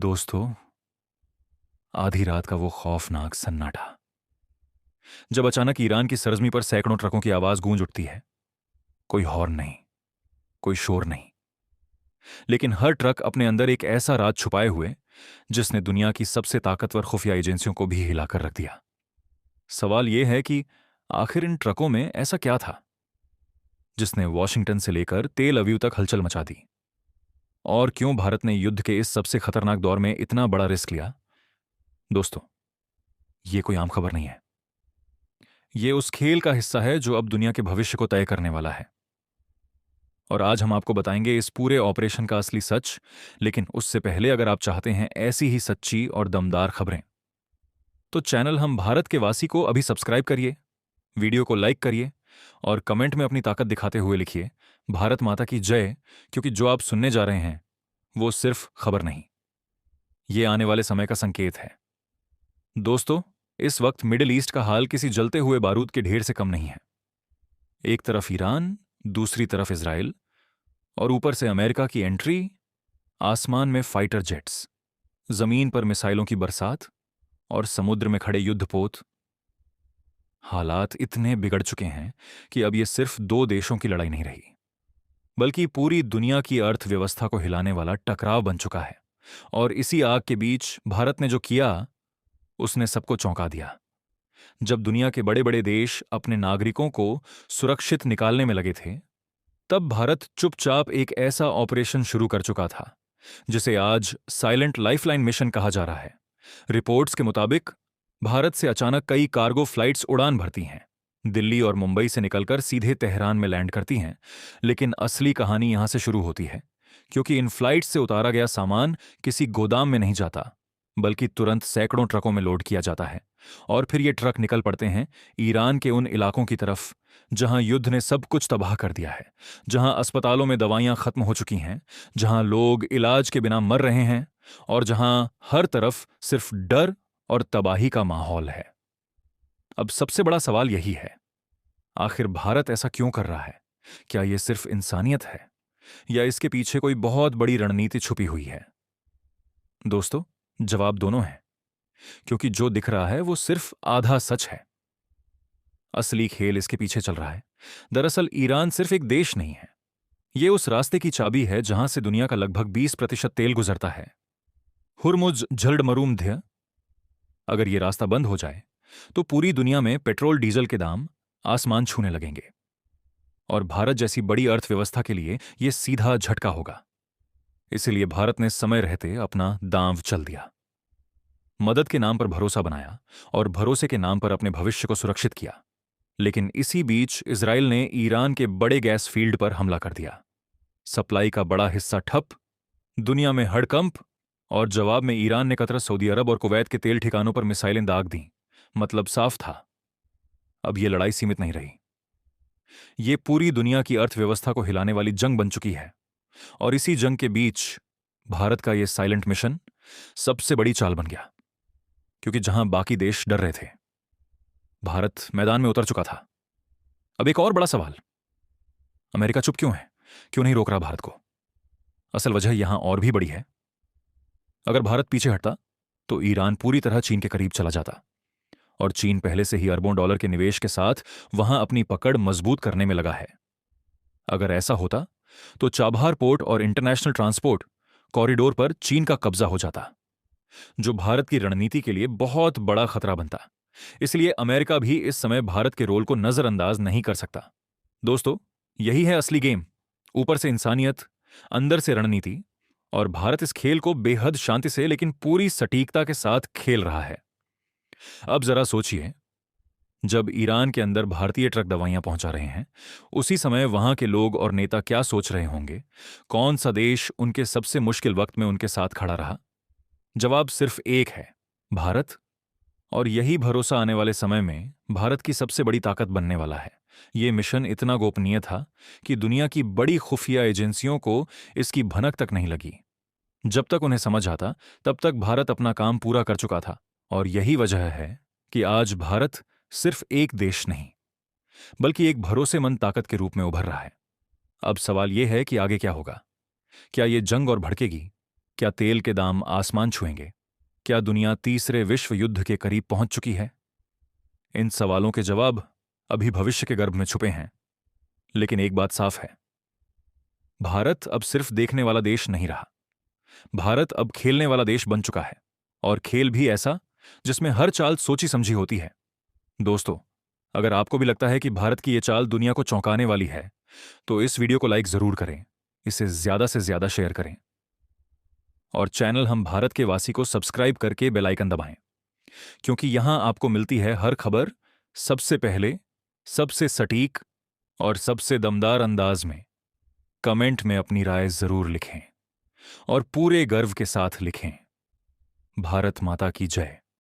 दोस्तों, आधी रात का वो खौफनाक सन्नाटा जब अचानक ईरान की सरजमी पर सैकड़ों ट्रकों की आवाज गूंज उठती है। कोई हॉर्न नहीं, कोई शोर नहीं, लेकिन हर ट्रक अपने अंदर एक ऐसा राज छुपाए हुए जिसने दुनिया की सबसे ताकतवर खुफिया एजेंसियों को भी हिलाकर रख दिया। सवाल यह है कि आखिर इन ट्रकों में ऐसा क्या था जिसने वॉशिंगटन से लेकर तेल अवीव तक हलचल मचा दी, और क्यों भारत ने युद्ध के इस सबसे खतरनाक दौर में इतना बड़ा रिस्क लिया। दोस्तों, यह कोई आम खबर नहीं है। यह उस खेल का हिस्सा है जो अब दुनिया के भविष्य को तय करने वाला है। और आज हम आपको बताएंगे इस पूरे ऑपरेशन का असली सच। लेकिन उससे पहले, अगर आप चाहते हैं ऐसी ही सच्ची और दमदार खबरें, तो चैनल हम भारत के वासी को अभी सब्सक्राइब करिए, वीडियो को लाइक करिए और कमेंट में अपनी ताकत दिखाते हुए लिखिए, भारत माता की जय। क्योंकि जो आप सुनने जा रहे हैं वो सिर्फ खबर नहीं, ये आने वाले समय का संकेत है। दोस्तों, इस वक्त मिडिल ईस्ट का हाल किसी जलते हुए बारूद के ढेर से कम नहीं है। एक तरफ ईरान, दूसरी तरफ इजराइल, और ऊपर से अमेरिका की एंट्री, आसमान में फाइटर जेट्स, जमीन पर मिसाइलों की बरसात और समुद्र में खड़े युद्धपोत। हालात इतने बिगड़ चुके हैं कि अब यह सिर्फ दो देशों की लड़ाई नहीं रही, बल्कि पूरी दुनिया की अर्थव्यवस्था को हिलाने वाला टकराव बन चुका है। और इसी आग के बीच भारत ने जो किया, उसने सबको चौंका दिया। जब दुनिया के बड़े बड़े देश अपने नागरिकों को सुरक्षित निकालने में लगे थे, तब भारत चुपचाप एक ऐसा ऑपरेशन शुरू कर चुका था जिसे आज साइलेंट लाइफलाइन मिशन कहा जा रहा है। रिपोर्ट्स के मुताबिक भारत से अचानक कई कार्गो फ्लाइट्स उड़ान भरती हैं, दिल्ली और मुंबई से निकलकर सीधे तेहरान में लैंड करती हैं। लेकिन असली कहानी यहां से शुरू होती है, क्योंकि इन फ्लाइट्स से उतारा गया सामान किसी गोदाम में नहीं जाता, बल्कि तुरंत सैकड़ों ट्रकों में लोड किया जाता है। और फिर ये ट्रक निकल पड़ते हैं ईरान के उन इलाकों की तरफ जहां युद्ध ने सब कुछ तबाह कर दिया है, जहां अस्पतालों में दवाइयां खत्म हो चुकी हैं, जहां लोग इलाज के बिना मर रहे हैं, और जहां हर तरफ सिर्फ डर और तबाही का माहौल है। अब सबसे बड़ा सवाल यही है, आखिर भारत ऐसा क्यों कर रहा है? क्या यह सिर्फ इंसानियत है, या इसके पीछे कोई बहुत बड़ी रणनीति छुपी हुई है? दोस्तों, जवाब दोनों है, क्योंकि जो दिख रहा है वो सिर्फ आधा सच है। असली खेल इसके पीछे चल रहा है। दरअसल ईरान सिर्फ एक देश नहीं है, ये उस रास्ते की चाबी है जहां से दुनिया का लगभग 20% तेल गुजरता है। हुर्मुज झल्डमरुमध्य। अगर ये रास्ता बंद हो जाए तो पूरी दुनिया में पेट्रोल डीजल के दाम आसमान छूने लगेंगे, और भारत जैसी बड़ी अर्थव्यवस्था के लिए यह सीधा झटका होगा। इसलिए भारत ने समय रहते अपना दांव चल दिया, मदद के नाम पर भरोसा बनाया और भरोसे के नाम पर अपने भविष्य को सुरक्षित किया। लेकिन इसी बीच इजराइल ने ईरान के बड़े गैस फील्ड पर हमला कर दिया। सप्लाई का बड़ा हिस्सा ठप, दुनिया में हड़कंप, और जवाब में ईरान ने कतर, सऊदी अरब और कुवैत के तेल ठिकानों पर मिसाइलें दाग दी। मतलब साफ था, अब यह लड़ाई सीमित नहीं रही, ये पूरी दुनिया की अर्थव्यवस्था को हिलाने वाली जंग बन चुकी है। और इसी जंग के बीच भारत का यह साइलेंट मिशन सबसे बड़ी चाल बन गया, क्योंकि जहां बाकी देश डर रहे थे, भारत मैदान में उतर चुका था। अब एक और बड़ा सवाल, अमेरिका चुप क्यों है? क्यों नहीं रोक रहा भारत को? असल वजह यहां और भी बड़ी है। अगर भारत पीछे हटता तो ईरान पूरी तरह चीन के करीब चला जाता, और चीन पहले से ही अरबों डॉलर के निवेश के साथ वहां अपनी पकड़ मजबूत करने में लगा है। अगर ऐसा होता तो चाबहार पोर्ट और इंटरनेशनल ट्रांसपोर्ट कॉरिडोर पर चीन का कब्जा हो जाता, जो भारत की रणनीति के लिए बहुत बड़ा खतरा बनता। इसलिए अमेरिका भी इस समय भारत के रोल को नजरअंदाज नहीं कर सकता। दोस्तों, यही है असली गेम। ऊपर से इंसानियत, अंदर से रणनीति, और भारत इस खेल को बेहद शांति से लेकिन पूरी सटीकता के साथ खेल रहा है। अब जरा सोचिए, जब ईरान के अंदर भारतीय ट्रक दवाइयां पहुंचा रहे हैं, उसी समय वहां के लोग और नेता क्या सोच रहे होंगे? कौन सा देश उनके सबसे मुश्किल वक्त में उनके साथ खड़ा रहा? जवाब सिर्फ एक है, भारत। और यही भरोसा आने वाले समय में भारत की सबसे बड़ी ताकत बनने वाला है। यह मिशन इतना गोपनीय था कि दुनिया की बड़ी खुफिया एजेंसियों को इसकी भनक तक नहीं लगी। जब तक उन्हें समझ आता, तब तक भारत अपना काम पूरा कर चुका था। और यही वजह है कि आज भारत सिर्फ एक देश नहीं, बल्कि एक भरोसेमंद ताकत के रूप में उभर रहा है। अब सवाल यह है कि आगे क्या होगा? क्या यह जंग और भड़केगी? क्या तेल के दाम आसमान छुएंगे? क्या दुनिया तीसरे विश्व युद्ध के करीब पहुंच चुकी है? इन सवालों के जवाब अभी भविष्य के गर्भ में छुपे हैं। लेकिन एक बात साफ है, भारत अब सिर्फ देखने वाला देश नहीं रहा। भारत अब खेलने वाला देश बन चुका है, और खेल भी ऐसा जिसमें हर चाल सोची समझी होती है। दोस्तों, अगर आपको भी लगता है कि भारत की यह चाल दुनिया को चौंकाने वाली है, तो इस वीडियो को लाइक जरूर करें, इसे ज्यादा से ज्यादा शेयर करें, और चैनल हम भारत के वासी को सब्सक्राइब करके बेल आइकन दबाएं, क्योंकि यहां आपको मिलती है हर खबर सबसे पहले, सबसे सटीक और सबसे दमदार अंदाज में। कमेंट में अपनी राय जरूर लिखें और पूरे गर्व के साथ लिखें, भारत माता की जय।